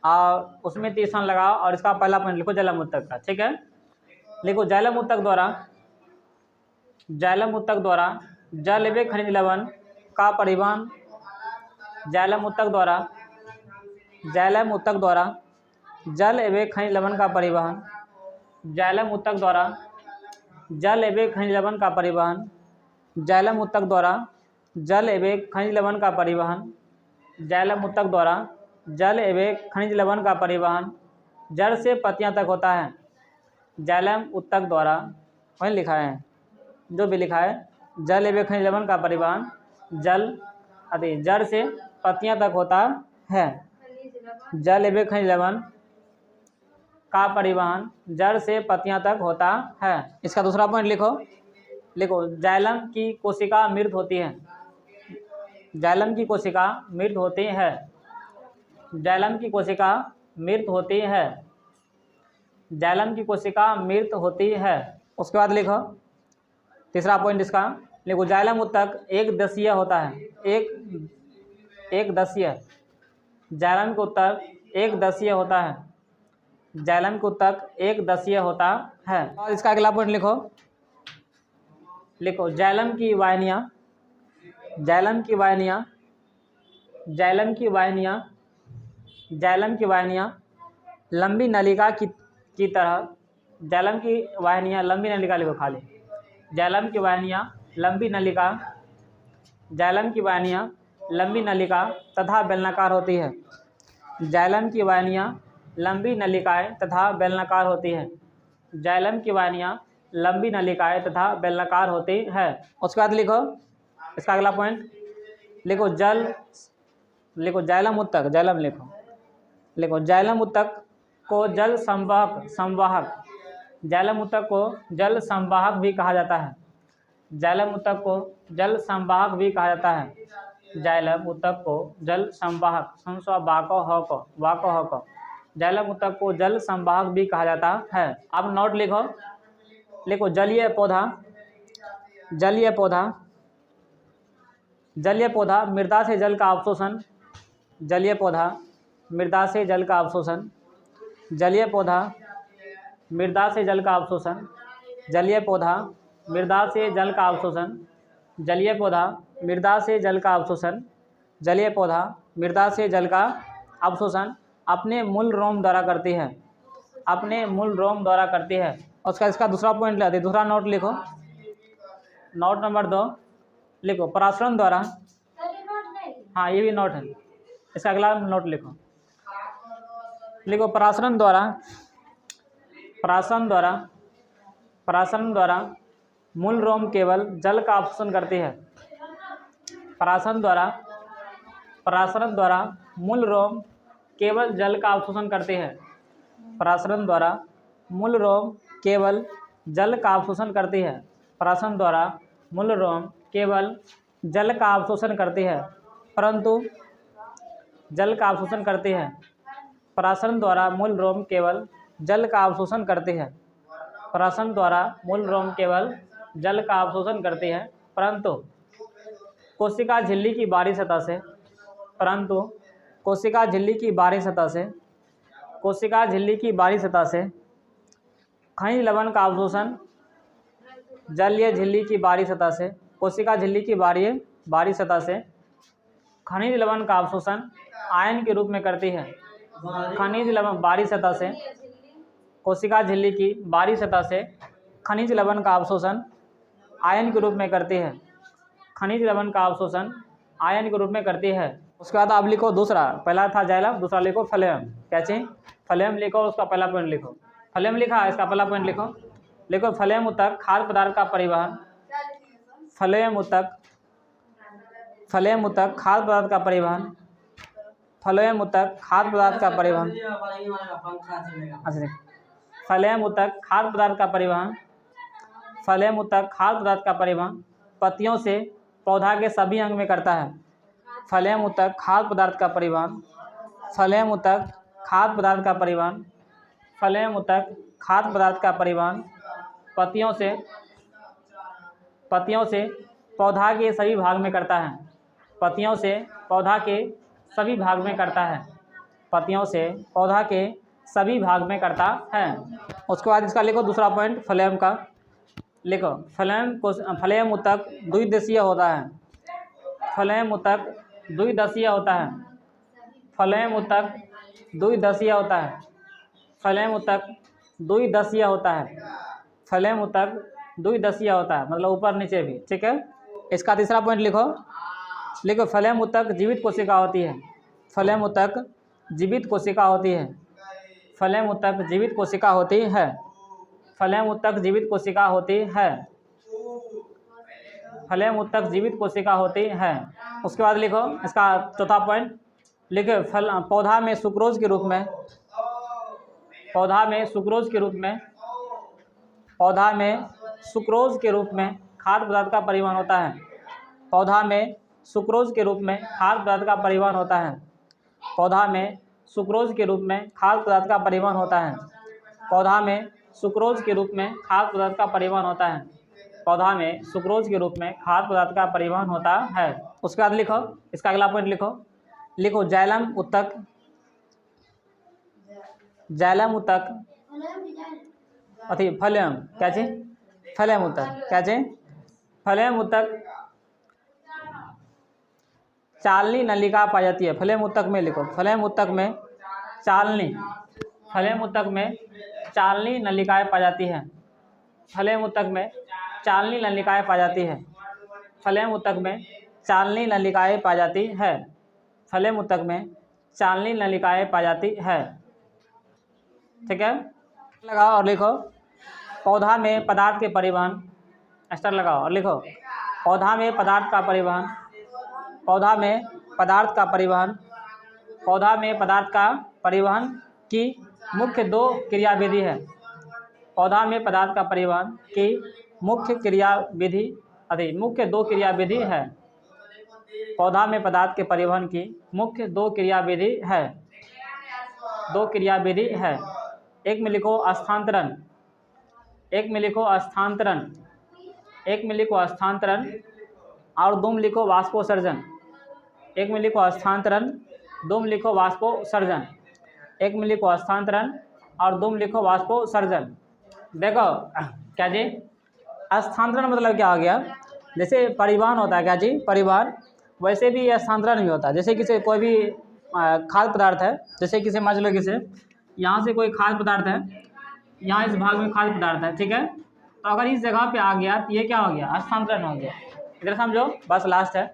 और उसमें तीसरा लगाओ और इसका पहला पॉइंट लिखो जाइलम उत्तक का। ठीक है, लिखो जाइलम उत्तक द्वारा, जाइलम उत्तक द्वारा जल एवं खनिज लवण का परिवहन, जाइलम उत्तक द्वारा, जाइलम उत्तक द्वारा जल एवं खनिज लवण का परिवहन, जाइलम उत्तक द्वारा जल एवं खनिज लवण का परिवहन, जाइलम उत्तक द्वारा जल एवं खनिज लवण का परिवहन, जाइलम उत्तक द्वारा जल एवं खनिज लवण का परिवहन जड़ से पत्तियां तक होता है। जाइलम उत्तक द्वारा वही लिखा है, जो भी लिखा है, जल एवं खनिज लवण का परिवहन जड़ से पत्तियां तक होता है। जल एवं खनिज लवण का परिवहन जड़ से पत्तियां तक होता है। इसका दूसरा पॉइंट लिखो। लिखो जाइलम की कोशिका मृत होती है, जाइलम की कोशिका मृत होती है, जाइलम की कोशिका मृत होती है, जाइलम की कोशिका मृत होती है। उसके बाद लिखो तीसरा पॉइंट इसका, देखो जाइलम उत्तक एक दसीय होता है, एक दसीय। जाइलम के उत्तक एक दसीय होता है, जाइलम के उत्तक एक दसीय होता है। और इसका अगला पॉइंट लिखो, जाइलम की वाहिनियाँ, जाइलम की वाहिनियाँ, जाइलम की वाहिनियाँ, जाइलम की वाहिनियाँ लंबी नलिका की तरह, जाइलम की वाहिनियाँ लंबी नलिका लिखो खाली, जाइलम की वाहिनियाँ लंबी नलिका, जाइलम की वाहिनियाँ लंबी नलिका तथा बेलनाकार होती है, जाइलम की वाहिनियाँ लंबी नलिकाएँ तथा बेलनाकार होती है, जाइलम की वाहिनियाँ लंबी नलिकाएँ तथा बेलनाकार होती है। उसके बाद लिखो इसका अगला पॉइंट, लिखो जाइलम उत्तक, जाइलम लिखो जाइलम उत्तक को जल संवाहक, जाइलम उत्तक को जल संवाहक भी कहा जाता है, जाइलम उत्तक को जल संवाहक भी कहा जाता है, जाइलम उत्तक को जल संवाहक, जाइलम उत्तक को जल संवाहक भी कहा जाता है। अब नोट लिखो जलीय पौधा, जलीय पौधा, जलीय पौधा मृदा से जल का अवशोषण, जलीय पौधा मृदा से जल का अवशोषण, जलीय पौधा मृदा से जल का अवशोषण, जलीय पौधा मृदा से जल का अवशोषण, जलीय पौधा मृदा से जल का अवशोषण, जलीय पौधा मृदा से जल का अवशोषण अपने मूल रोम द्वारा करती है, अपने मूल रोम द्वारा करती है। उसका इसका दूसरा पॉइंट लेते, दूसरा नोट लिखो, नोट नंबर 2 लिखो परासरण द्वारा, हाँ ये भी नोट है, इसका अगला नोट लिखो परासरण द्वारा, परासरण द्वारा, परासरण द्वारा मूल रोम केवल जल का अवशोषण करती है, परासरण द्वारा, परासरण द्वारा मूल रोम केवल जल का अवशोषण करती है, परासरण द्वारा मूल रोम केवल जल का अवशोषण करती है, परासरण द्वारा मूल रोम केवल जल का अवशोषण करती है, परंतु जल का अवशोषण करती है, परासरण द्वारा मूल रोम केवल जल का अवशोषण करती है, परासरण द्वारा मूल रोम केवल जल का अवशोषण करती है, परंतु कोशिका झिल्ली की बाहरी सतह से, परंतु कोशिका झिल्ली की बाहरी सतह से, कोशिका झिल्ली की बाहरी सतह से खनिज लवण का अवशोषण जलीय झिल्ली की बाहरी सतह से, कोशिका झिल्ली की बाहरी सतह से खनिज लवण का अवशोषण आयन के रूप में करती है, खनिज लवण बाहरी सतह से, कोशिका झिल्ली की बाहरी सतह से खनिज लवण का अवशोषण आयन के रूप में करती है, खनिज लवण का अवशोषण आयन के रूप में करती है। उसके बाद आप लिखो दूसरा, पहला था जाइलम, दूसरा लिखो फ्लेम, क्या चाहिए फ्लेम लिखो, उसका पहला पॉइंट लिखो, फ्लेम लिखा, इसका पहला पॉइंट लिखो फ्लेम उत्तक खाद्य पदार्थ का परिवहन, फ्लेम उत्तक, फ्लेम उत्तक खाद्य पदार्थ का परिवहन, फ्लेम उत्तक खाद्य पदार्थ का परिवहन, फ्लेम उत्तक खाद्य पदार्थ का परिवहन, फ्लेम उत्तक खाद्य पदार्थ का परिवहन पत्तियों से पौधा के सभी अंग में करता है, फ्लेम उत्तक खाद्य पदार्थ का परिवहन, फ्लेम उत्तक खाद्य पदार्थ का परिवहन, फ्लेम उत्तक खाद्य पदार्थ का परिवहन पत्तियों से पौधा के सभी भाग में करता है, पत्तियों से पौधा के सभी भाग में करता है, पत्तियों से पौधा के सभी भाग में करता है। उसके बाद इसका लिखो दूसरा पॉइंट फ्लेम का, लिखो फ्लेम उत्तक द्विदिशीय होता है, फ्लेम उत्तक द्विदिशीय होता है, फ्लेम उत्तक द्विदिशीय होता है, फ्लेम उत्तक द्विदिशीय होता है, फ्लेम उत्तक द्विदिशीय होता है, मतलब ऊपर नीचे भी, ठीक है। इसका तीसरा पॉइंट लिखो फ्लेम उत्तक जीवित कोशिका होती है, फ्लेम उत्तक जीवित कोशिका होती है, फ्लेम उत्तक जीवित कोशिका होती है, फ्लेम उत्तक जीवित कोशिका होती है, फ्लेम उत्तक जीवित कोशिका होती है। उसके बाद लिखो इसका चौथा पॉइंट, लिखो पौधा में सुक्रोज के रूप में, पौधा में सुक्रोज के रूप में, पौधा में सुक्रोज के रूप में खाद्य पदार्थ का परिवहन होता है, पौधा में सुक्रोज के रूप में खाद्य पदार्थ का परिवहन होता है, पौधा में सुक्रोज के रूप में खाद्य पदार्थ का परिवहन होता है, पौधा में सुक्रोज के रूप में खाद्य पदार्थ का परिवहन होता है, पौधा में सुक्रोज के रूप में खाद्य पदार्थ का परिवहन होता है। उसके बाद लिखो, इसका अगला पॉइंट लिखो जाइलम उत्तक, जाइलम उत्तक अथी फलेम क्या चीज, फलेम उत्तक क्या चीज, फलेम उत्तक चालनी नलिका पाई जाती है। फलेम उत्तक में लिखो, फलेम उत्तक में चालनी, फलेम उत्तक में चालनी नलिकाएं पाई जाती है। फलेम उत्तक में चालनी नलिकाएं पाई जाती है। फलेम उत्तक में चालनी नलिकाएं पाई जाती है। फलेम उत्तक में चालनी नलिकाएं पाई जाती है। ठीक है, लगाओ और लिखो पौधा में पदार्थ के परिवहन, स्टार लगाओ और लिखो पौधा में पदार्थ का परिवहन, पौधा में पदार्थ का परिवहन, पौधा में पदार्थ का परिवहन की मुख्य दो क्रियाविधि है। पौधा में पदार्थ का परिवहन की मुख्य क्रियाविधि मुख्य दो क्रियाविधि है। पौधा में पदार्थ के परिवहन की मुख्य दो क्रियाविधि है, दो क्रियाविधि है। एक में लिखो स्थानांतरण, एक में लिखो स्थानांतरण, एक में लिखो स्थानांतरण और दो में लिखो वाष्पोत्सर्जन। एक में लिखो स्थानांतरण, दो में लिखो वाष्पोत्सर्जन। एक में लिखो स्थानांतरण और दो में लिखो वाष्पोत्सर्जन। देखो क्या जी, स्थानांतरण मतलब क्या हो गया, जैसे परिवहन होता है क्या जी, परिवहन, वैसे भी स्थानांतरण भी होता है। जैसे किसी कोई भी खाद्य पदार्थ है, जैसे किसी मान लो किसी यहाँ से कोई खाद्य पदार्थ है, यहाँ इस भाग में खाद्य पदार्थ है, ठीक है, तो अगर इस जगह पे आ गया तो ये क्या हो गया, स्थानांतरण हो गया। इधर समझो, बस लास्ट है,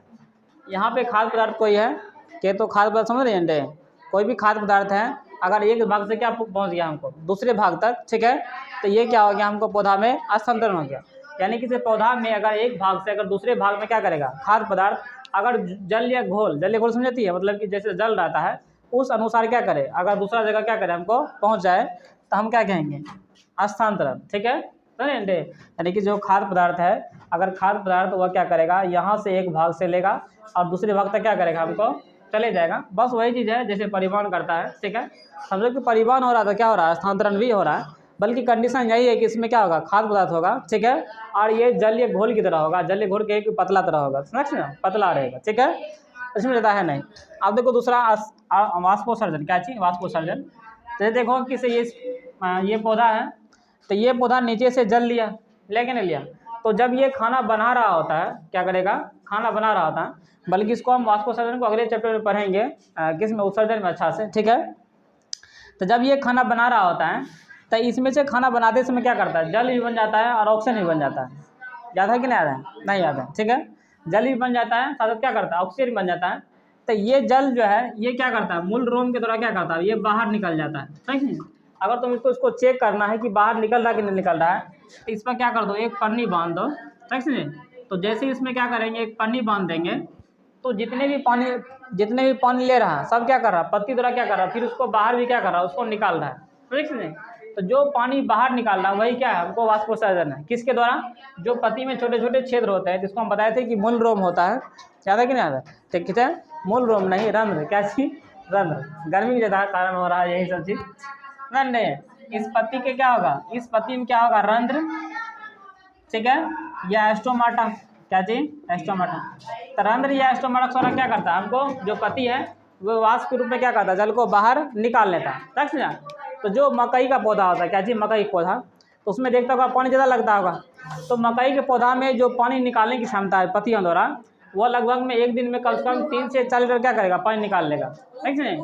यहाँ पे खाद्य पदार्थ कोई है कि तो खाद्य पदार्थ समझ रहे हैं, कोई भी खाद्य पदार्थ है अगर एक भाग से क्या पहुँच गया हमको दूसरे भाग तक, ठीक है, तो ये क्या हो गया, हमको पौधा में स्थानांतरण हो गया। यानी कि पौधा में अगर एक भाग से अगर दूसरे भाग में क्या करेगा, खाद्य पदार्थ अगर जल या घोल, जल या घोल समझती है, मतलब कि जैसे जल रहता है उस अनुसार क्या करे, अगर दूसरा जगह क्या करे हमको पहुंच जाए तो हम क्या कहेंगे, स्थानांतरण। ठीक है, समझे, यानी कि जो खाद्य पदार्थ है, अगर खाद्य पदार्थ वह क्या करेगा, यहाँ से एक भाग से लेगा और दूसरे भाग तक क्या करेगा, हमको चले जाएगा। बस वही चीज़ है जैसे परिवहन करता है। ठीक है, समझो कि परिवहन हो रहा था, क्या हो रहा है, स्थानांतरण भी हो रहा है, बल्कि कंडीशन यही है कि इसमें क्या होगा, खाद्य पदार्थ होगा, ठीक है, और ये जल या घोल की तरह होगा, जल या घोल के एक पतला तरह होगा, समझ ना, पतला रहेगा। ठीक है, इसमें रहता है नहीं। अब देखो दूसरा वाष्पोत्सर्जन, क्या चीज़, वाष्पोत्सर्जन। तो देखो कि ये पौधा है, तो ये पौधा नीचे से जल लिया, लेकिन नहीं लिया, तो जब ये खाना बना रहा होता है, क्या करेगा, खाना बना रहा होता है, बल्कि इसको हम वाष्पोत्सर्जन को अगले चैप्टर में पढ़ेंगे, किस में, उत्सर्जन में अच्छा से। ठीक है, तो जब ये खाना बना रहा होता है तो इसमें से खाना बनाते समय क्या करता है, जल भी बन जाता है और ऑक्सीजन भी बन जाता है। याद है कि नहीं याद है, नहीं याद है, ठीक है, जल भी बन जाता है, साथ क्या करता है, ऑक्सीजन बन जाता है। तो ये जल जो है ये क्या करता है, मूल रोम के द्वारा क्या करता है, ये बाहर निकल जाता है। ठीक है, अगर तुम इसको चेक करना है कि बाहर निकल रहा है कि नहीं निकल रहा है, तो इस पर क्या कर दो, एक पन्नी बांध दो। ठीक है, तो जैसे इसमें क्या करेंगे, एक पन्नी बांध देंगे, तो जितने भी पानी ले रहा है सब क्या कर रहा है, पत्ती द्वारा क्या कर रहा है, फिर उसको बाहर भी क्या कर रहा है, उसको निकाल रहा है। ठीक है, तो जो पानी बाहर निकाल रहा है वही क्या है, हमको वाष्पोत्सर्जन है। किसके द्वारा, जो पत्ती में छोटे छोटे छिद्र होते हैं, जिसको हम बताए थे कि मूल रोम होता है, याद है कि नहीं याद है, ठीक है, मूल रोम नहीं, रंध्र, क्या चीज, रंध्र, गर्मी के ज़्यादा कारण हो रहा है यही सब चीज़, नहीं, इस पत्ती के क्या होगा, इस पत्ती में क्या होगा, रंध्र, ठीक है, या स्टोमाटा, क्या चीज, स्टोमाटा। तो रंध्र या स्टोमाटा द्वारा क्या करता है, हमको जो पत्ती है वो वाष्प के रूप में क्या करता है, जल को बाहर निकाल लेता है। ठीक है, तो जो मकई का पौधा होता है, क्या चीज, मकई का पौधा, तो उसमें देखता होगा पानी ज़्यादा लगता होगा, तो मकई के पौधा में जो पानी निकालने की क्षमता है पत्तियों द्वारा, वो लगभग में एक दिन में कम से कम 3 से 4 लीटर क्या करेगा, पानी निकाल लेगा। ठीक है,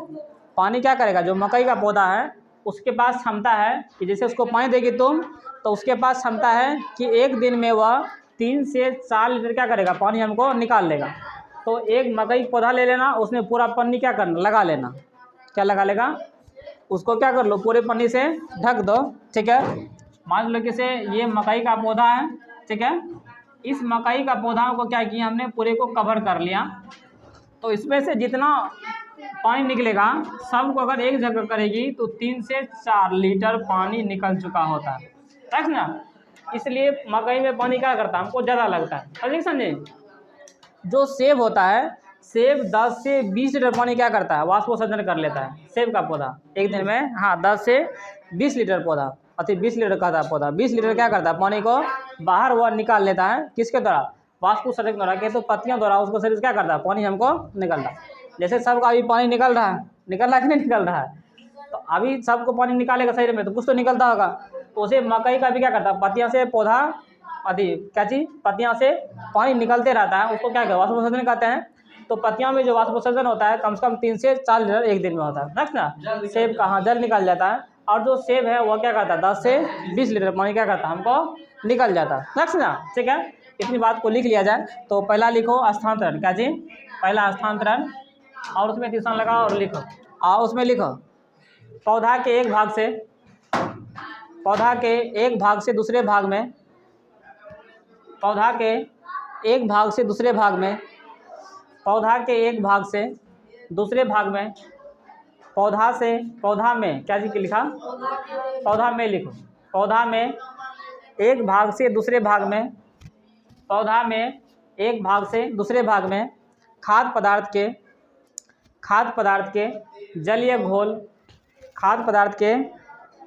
पानी क्या करेगा, जो मकई का पौधा है उसके पास क्षमता है कि जैसे उसको पानी देगी तुम, तो उसके पास क्षमता है कि एक दिन में वह 3 से 4 लीटर क्या करेगा, पानी हमको निकाल लेगा। तो एक मकई पौधा ले लेना, उसमें पूरा पन्नी क्या करना, लगा लेना, क्या लगा लेगा, उसको क्या कर लो, पूरे पन्नी से ढक दो। ठीक है, मान लो कि से ये मकई का पौधा है, ठीक है, इस मकई का पौधा को क्या किया हमने, पूरे को कवर कर लिया, तो इसमें से जितना पानी निकलेगा सबको अगर एक जगह करेगी तो 3 से 4 लीटर पानी निकल चुका होता है। ठीक ना, इसलिए मकई में पानी क्या करता है, हमको ज़्यादा लगता है। ठीक समझे, जो सेब होता है, सेब 10 से 20 लीटर पानी क्या करता है, वाष्पोत्सर्जन कर लेता है, सेब का पौधा एक दिन में, हाँ 10 से 20 लीटर पौधा अति 20 लीटर कहता है पौधा। 20 लीटर क्या करता है, पानी को बाहर वह निकाल लेता है, किसके द्वारा, वाष्पोत्सर्जन द्वारा। के तो पत्तियों द्वारा उसको शरीर क्या करता है, पानी हमको निकल रहा है। जैसे सबका अभी पानी निकल रहा है कि नहीं निकल रहा है, तो अभी सबको पानी निकालेगा शरीर में तो कुछ तो निकलता होगा। तो उसे मकई का भी क्या करता है, पत्तियाँ से पौधा अति क्या चीज़, पत्तियाँ से पानी निकलते रहता है, उसको क्या कहते हैं, वाष्पोत्सर्जन कहते हैं। तो पत्तियों में जो वाष्पोत्सर्जन होता है कम से कम 3 से 4 लीटर एक दिन में होता है। नेक्स्ट ना, सेब का, हाँ, जल निकल जाता है। और जो सेब है वह क्या करता है, 10 से 20 लीटर पानी क्या करता है, हमको निकल जाता है। नेक्स्ट ना, ठीक है, इतनी बात को लिख लिया जाए। तो पहला लिखो स्थानांतरण, क्या जी, पहला स्थानांतरण, और उसमें निशान लगाओ और लिखो। और उसमें लिखो पौधा के एक भाग से, पौधा के एक भाग से दूसरे भाग में, पौधा के एक भाग से दूसरे भाग में, पौधा के एक भाग से दूसरे भाग में, पौधा से, पौधा में क्या जी लिखा, पौधा में लिखो, पौधा में एक भाग से दूसरे भाग में, पौधा में एक भाग से दूसरे भाग में खाद्य पदार्थ के, खाद्य पदार्थ के जलीय घोल, खाद्य पदार्थ के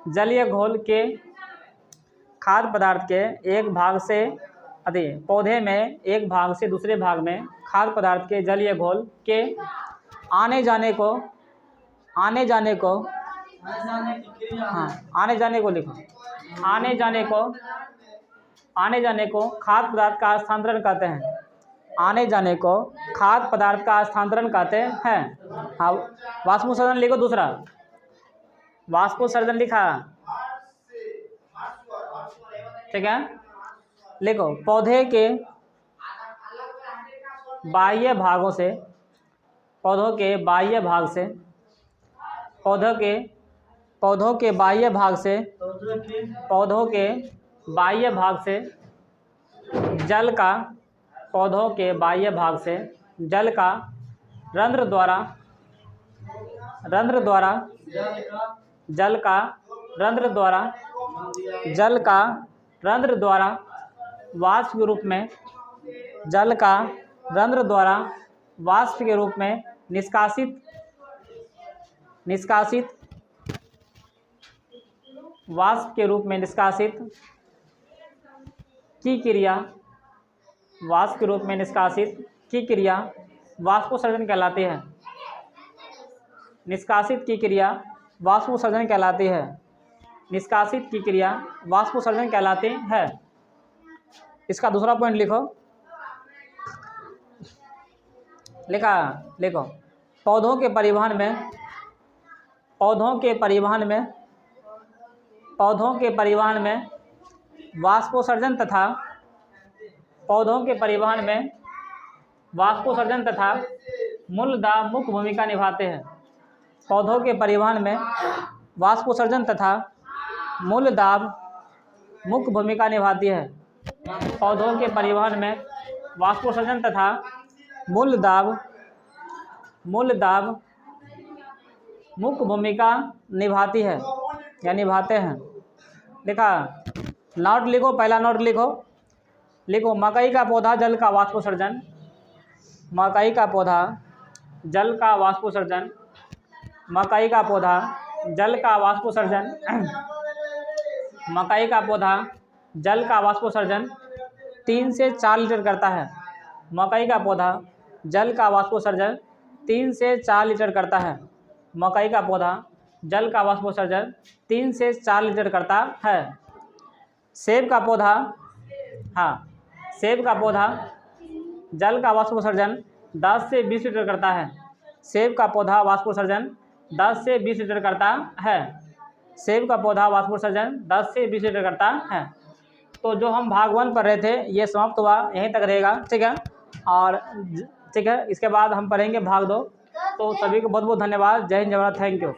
जलीय घोल के, खाद्य पदार्थ के एक भाग से अति, पौधे में एक भाग से दूसरे भाग में खाद्य पदार्थ के जलीय घोल के आने जाने को, आने जाने को, हाँ, आने जाने को लिखो, आने जाने को, आने जाने को खाद्य पदार्थ का स्थानांतरण कहते हैं, आने जाने को खाद्य पदार्थ का स्थानांतरण कहते हैं। हाँ, वाष्पोत्सर्जन लिखो दूसरा, वाष्पोत्सर्जन लिखा, ठीक है, लिखो पौधे के बाह्य भागों से, पौधों के बाह्य भाग से, पौधों के बाह्य भाग से, पौधों के बाह्य भाग से जल का, पौधों के बाह्य भाग से जल का रंध्र द्वारा, रंध्र द्वारा, जल का रंध्र द्वारा, जल का रंध्र द्वारा वाष्प के रूप में, जल का रंध्र द्वारा वाष्प के रूप में निष्कासित, निष्कासित, वाष्प के रूप में निष्कासित की क्रिया, वाष्प के रूप में निष्कासित की क्रिया वाष्पोत्सर्जन कहलाती है। निष्कासित की क्रिया वाष्पोत्सर्जन कहलाती है। निष्कासित की क्रिया वाष्पोत्सर्जन कहलाती है। इसका दूसरा पॉइंट लिखो, लिखा, लिखो पौधों के परिवहन में, पौधों के परिवहन में, पौधों के परिवहन में वाष्पोत्सर्जन तथा, पौधों के परिवहन में वाष्पोत्सर्जन तथा मूलदाब मुख्य भूमिका निभाते हैं। पौधों के परिवहन में वाष्पोत्सर्जन तथा मूलदाब मुख्य भूमिका निभाती है। पौधों के परिवहन में वाष्पोत्सर्जन तथा मूलदाब, मूलदाब मुख्य भूमिका निभाती है या निभाते हैं। लिखा, नोट लिखो, पहला नोट लिखो, लिखो मकई का पौधा जल का वाष्पोत्सर्जन, मकई का पौधा जल का वाष्पोत्सर्जन, मकई का पौधा जल का वाष्पोत्सर्जन, मकई का पौधा जल का वाष्पोत्सर्जन 3 से 4 लीटर करता है। मकई का पौधा जल का वाष्पोत्सर्जन 3 से 4 लीटर करता है। मकई का पौधा जल का वाष्पोत्सर्जन 3 से 4 लीटर करता है। सेब का पौधा, हाँ, सेब का पौधा जल का वाष्पोत्सर्जन 10 से 20 लीटर करता है। सेब का पौधा वाष्पोत्सर्जन 10 से 20 लीटर करता है। सेब का पौधा वाष्पोत्सर्जन 10 से 20 लीटर करता है। तो जो हम भाग 1 पढ़ रहे थे ये समाप्त हुआ, यहीं तक रहेगा, ठीक है। और ठीक है, इसके बाद हम पढ़ेंगे भाग 2। तो सभी को बहुत बहुत धन्यवाद। जय हिंद, जय भारत, थैंक यू।